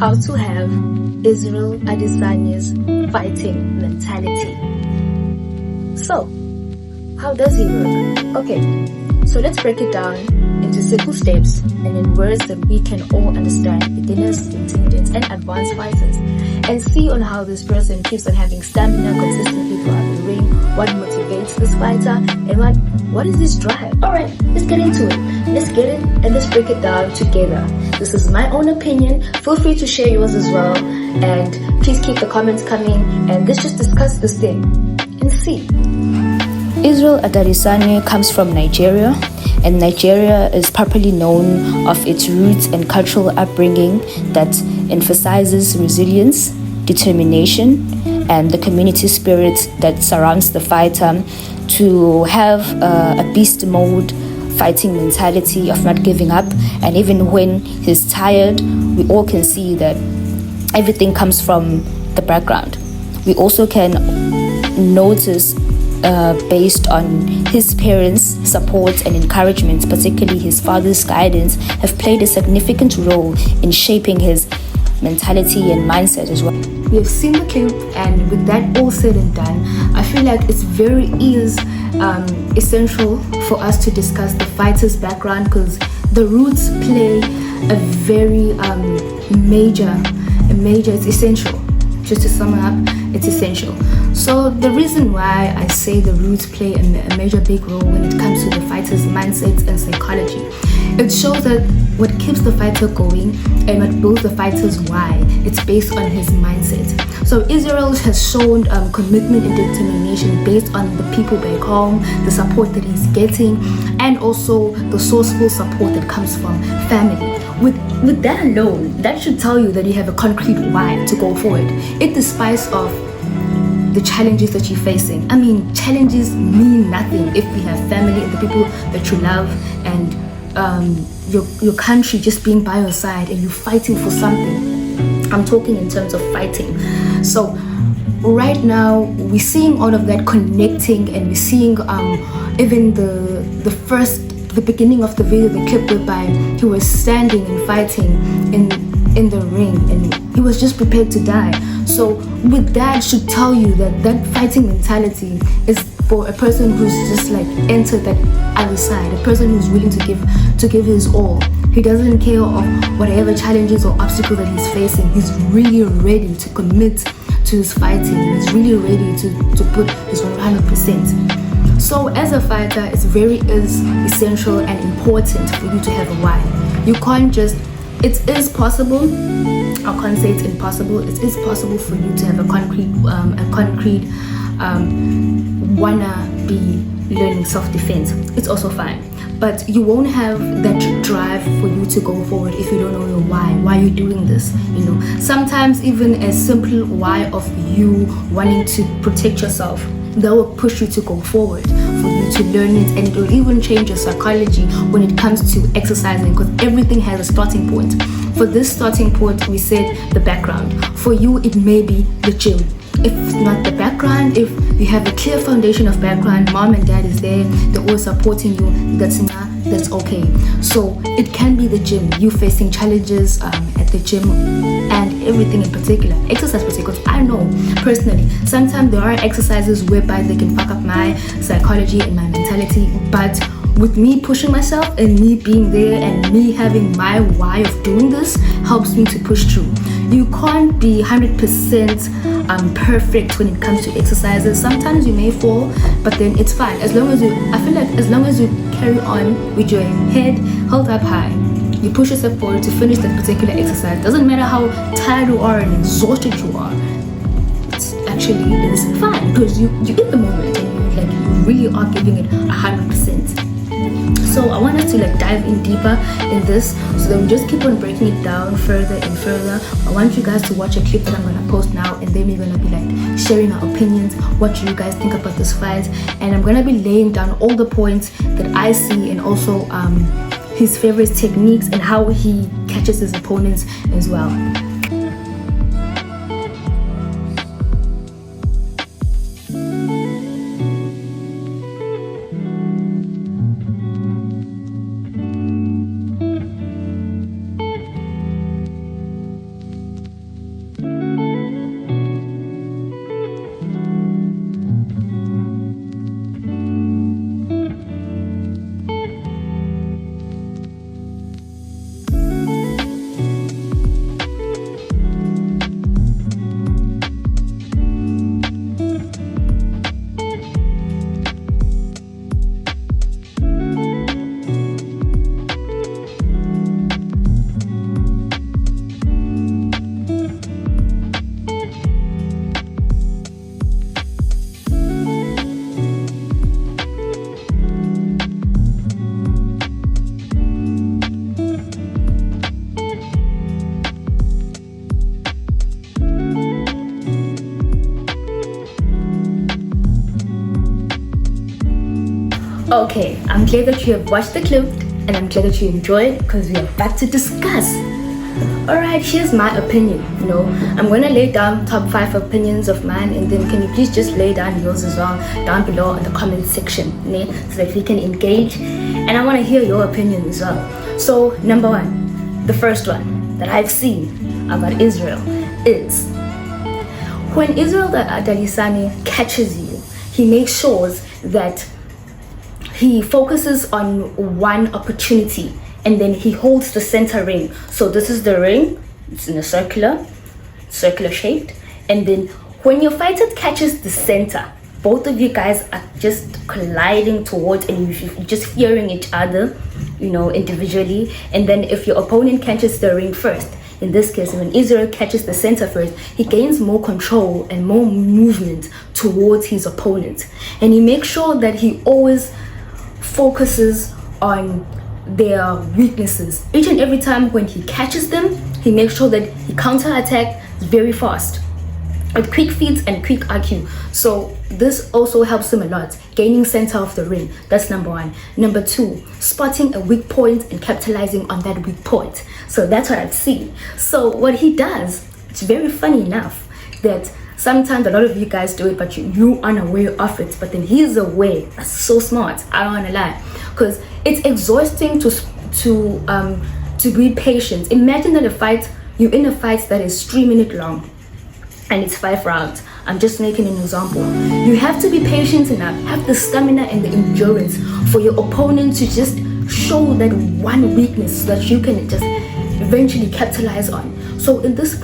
how to have Israel Adesanya's fighting mentality. So, how does he work? Okay, so let's break it down into simple steps and in words that we can all understand, beginners, intermediates, and advanced fighters, and see on how this person keeps on having stamina consistently throughout the ring, what motivates this fighter, and what is his drive. Alright, let's get into it. Let's get it and let's break it down together. This is my own opinion. Feel free to share yours as well, and please keep the comments coming, and let's just discuss this thing and see. Israel Adesanya comes from Nigeria, and Nigeria is properly known of its roots and cultural upbringing that emphasizes resilience, determination, and the community spirit that surrounds the fighter to have a beast mode fighting mentality of not giving up. And even when he's tired, we all can see that everything comes from the background. We also can notice based on his parents' support and encouragement, particularly his father's guidance, have played a significant role in shaping his mentality and mindset as well. We have seen the clip, and with that all said and done, I feel like it's very essential for us to discuss the fighter's background, because the roots play a very it's essential. Just to sum it up, it's essential. So the reason why I say the roots play a major big role when it comes to the fighter's mindset and psychology, it shows that what keeps the fighter going and what builds the fighter's why, it's based on his mindset. So Israel has shown commitment and determination based on the people back home, the support that he's getting, and also the sourceful support that comes from family. With that alone, that should tell you that you have a concrete why to go forward, it despite of the challenges that you're facing. I mean, challenges mean nothing if you have family and the people that you love, and your country just being by your side and you're fighting for something. I'm talking in terms of fighting. So right now we're seeing all of that connecting, and we're seeing even the beginning of the video, the clip whereby he was standing and fighting in the ring, and he was just prepared to die. So with that should tell you that fighting mentality is for a person who's just like entered that other side, a person who's willing to give his all. He doesn't care of whatever challenges or obstacles that he's facing. He's really ready to commit to his fighting. He's really ready to put his 100%. So as a fighter, it's very essential and important for you to have a why. You can't just, it is possible, I can't say it's impossible, it is possible for you to have a concrete wanna be learning self-defense. It's also fine, but you won't have that drive for you to go forward if you don't know your why you're doing this. You know, sometimes even a simple why of you wanting to protect yourself, that will push you to go forward, for you to learn it, and it will even change your psychology when it comes to exercising, because everything has a starting point. For this starting point, we said the background. For you, it may be the gym. If not the background, if you have a clear foundation of background, mom and dad is there, they're always supporting you, that's okay. So it can be the gym, you facing challenges at the gym, and everything in particular, exercise particular. I know personally, sometimes there are exercises whereby they can fuck up my psychology and my mentality, but with me pushing myself and me being there and me having my why of doing this helps me to push through. You can't be 100% perfect when it comes to exercises. Sometimes you may fall, but then it's fine. I feel like as long as you carry on with your head held up high, you push yourself forward to finish that particular exercise. Doesn't matter how tired you are and exhausted you are. It's actually is fine, because you're in the moment and you really are giving it 100%. So I want us to dive in deeper in this, so that we just keep on breaking it down further and further. I want you guys to watch a clip that I'm gonna post now, and then we're gonna be sharing our opinions, what you guys think about this fight, and I'm gonna be laying down all the points that I see, and also his favorite techniques and how he catches his opponents as well. Okay, I'm glad that you have watched the clip and I'm glad that you enjoyed because we are back to discuss. Alright, here's my opinion. I'm gonna lay down top 5 opinions of mine, and then can you please just lay down yours as well down below in the comment section, so that we can engage, and I want to hear your opinion as well. So number 1, the first one that I've seen about Israel is when Israel Adesanya catches you, he makes sure that he focuses on one opportunity and then he holds the center ring. So this is the ring, it's in a circular shaped, and then when your fighter catches the center, both of you guys are just colliding towards, and you're just fearing each other, individually. And then if your opponent catches the ring first, in this case when Israel catches the center first, he gains more control and more movement towards his opponent, and he makes sure that he always focuses on their weaknesses. Each and every time when he catches them, he makes sure that he counterattacks very fast with quick feet and quick IQ. So this also helps him a lot, gaining center of the ring. That's number 1. Number 2, spotting a weak point and capitalizing on that weak point. So that's what I've seen. So what he does, it's very funny enough that sometimes a lot of you guys do it, but you unaware of it. But then he's aware. That's so smart. I don't want to lie, because it's exhausting to be patient. Imagine that you're in a fight that is 3 minutes long, and it's 5 rounds. I'm just making an example. You have to be patient enough, have the stamina and the endurance for your opponent to just show that one weakness so that you can just eventually capitalize on. So in this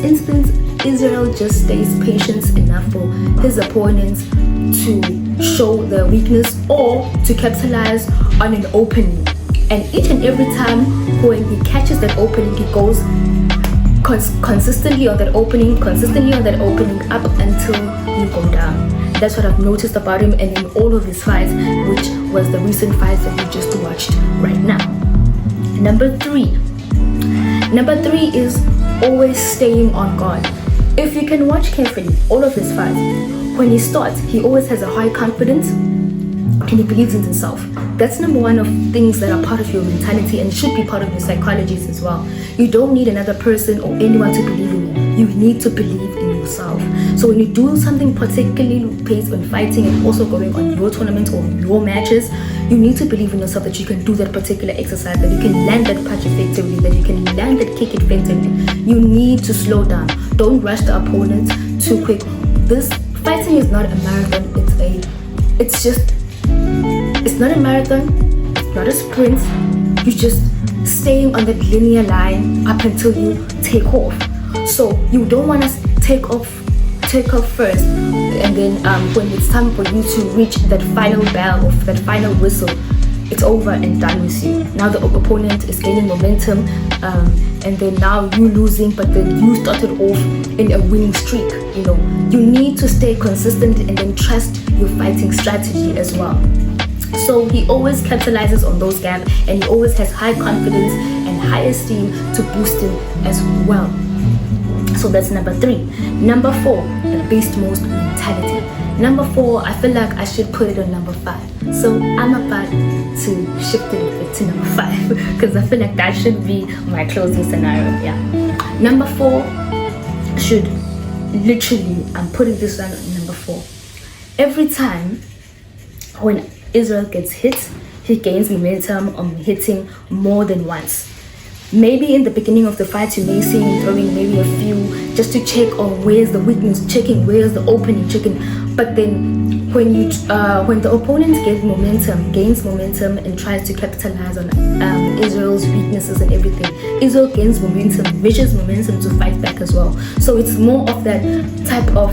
instance, Israel just stays patient enough for his opponents to show their weakness or to capitalize on an opening. And each and every time when he catches that opening, he goes consistently on that opening, up until you go down. That's what I've noticed about him, and in all of his fights, which was the recent fights that we just watched right now. Number 3 is always staying on guard. If you can watch carefully all of his fights, when he starts, he always has a high confidence and he believes in himself. That's number 1 of things that are part of your mentality and should be part of your psychologies as well. You don't need another person or anyone to believe in you. You need to believe in yourself. So when you do something particularly based on fighting and also going on your tournament or your matches, you need to believe in yourself that you can do that particular exercise, that you can land that punch effectively, that you can land that kick effectively. You need to slow down. Don't rush the opponent too quick. This fighting is not a marathon. It's not a marathon. It's not a sprint. You're just staying on that linear line up until you take off. So you don't want to take off first, and then when it's time for you to reach that final bell or that final whistle, it's over and done with you. Now the opponent is gaining momentum, and then now you losing, but then you started off in a winning streak. You need to stay consistent and then trust your fighting strategy as well. So he always capitalizes on those gaps, and he always has high confidence and high esteem to boost him as well. So that's number 3. Number 4, the beast mode mentality. Number 4, I feel like I should put it on number 5. So I'm about to shift it a bit to number 5 because I feel like that should be my closing scenario. Yeah. Number 4 should literally, I'm putting this one on number 4. Every time when Israel gets hit, he gains momentum on hitting more than once. Maybe in the beginning of the fight you may see him throwing maybe a few just to check on where's the weakness, checking where's the opening, checking. But then when the opponent gains momentum and tries to capitalize on Israel's weaknesses and everything, Israel gains momentum, vicious momentum to fight back as well. So it's more of that type of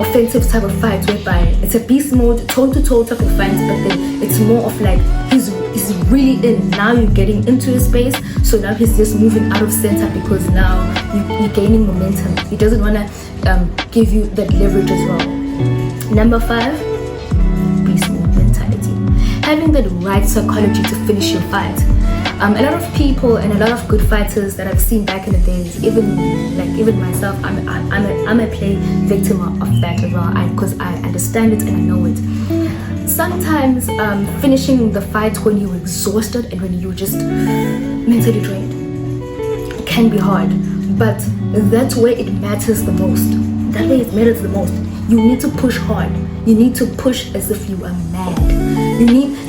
offensive type of fight whereby it's a beast mode, toe-to-toe type of fight, but then it's more of like he's really in. Now you're getting into his space, so now he's just moving out of center because now you're gaining momentum. He doesn't want to give you that leverage as well. Number 5, beast mode mentality. Having the right psychology to finish your fight. A lot of people and a lot of good fighters that I've seen back in the days, even myself, I'm a play victim of that as well, because I understand it and I know it. sometimes finishing the fight when you're exhausted and when you're just mentally drained can be hard, but that's where it matters the most. That way it matters the most. You need to push hard. You need to push as if you are mad.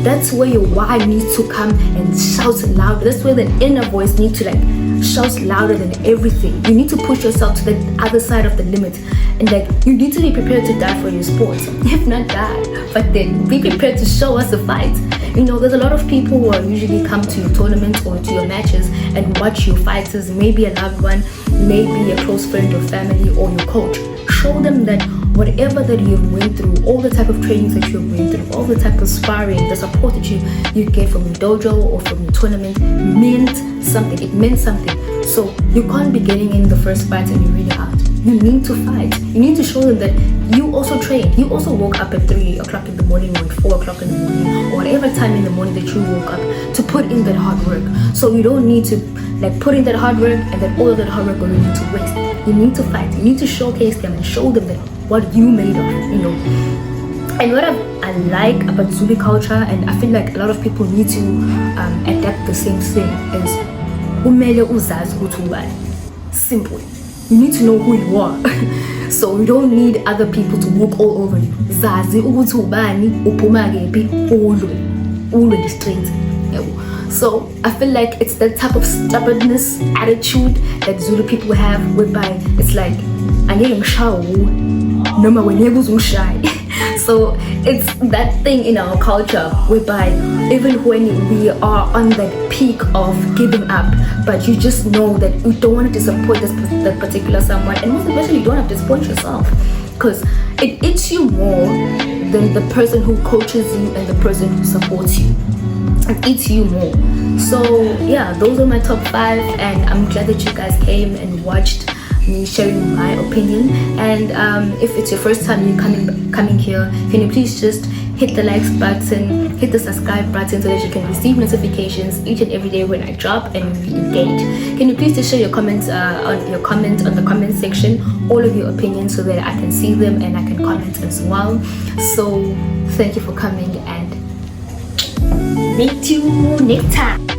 That's where your why needs to come and shout loud. That's where the inner voice needs to like shout louder than everything. You need to push yourself to the other side of the limit, and like you need to be prepared to die for your sport. If not die, but then be prepared to show us a fight. You know, there's a lot of people who usually come to your tournaments or to your matches and watch your fighters, maybe a loved one, maybe a close friend or family or your coach. Show them that whatever that you've went through, all the type of trainings that you've went through, all the type of sparring, the support that you get from your dojo or from your tournament meant something. It meant something. So you can't be getting in the first fight and you're really out. You need to fight. You need to show them that you also trained. You also woke up at 3 o'clock in the morning or at 4 o'clock in the morning or whatever time in the morning that you woke up to put in that hard work. So you don't need to like put in that hard work and then all of that hard work going into waste. You need to fight. You need to showcase them and show them that what you made of, you know. And what I like about Zulu culture, and I feel like a lot of people need to adapt the same thing, is umele uzazi ukuthi ubani. Simple. You need to know who you are. So you don't need other people to walk all over you. Zazi ukuthi ubani, uphuma kephi, ulwe the strength. So I feel like it's that type of stubbornness attitude that Zulu people have, whereby it's like angeke ngishawu noma wena uzungishaya. So it's that thing in our culture whereby even when we are on that peak of giving up, but you just know that you don't want to disappoint that particular someone, and most especially you don't have to disappoint yourself, because it eats you more than the person who coaches you and the person who supports you. It eats you more. So yeah, those are my top 5, and I'm glad that you guys came and watched me sharing my opinion. And if it's your first time you coming here, can you please just hit the likes button, hit the subscribe button, so that you can receive notifications each and every day when I drop and we engage. Can you please just share your comments on the comment section, all of your opinions, so that I can see them and I can comment as well. So thank you for coming, and meet you next time.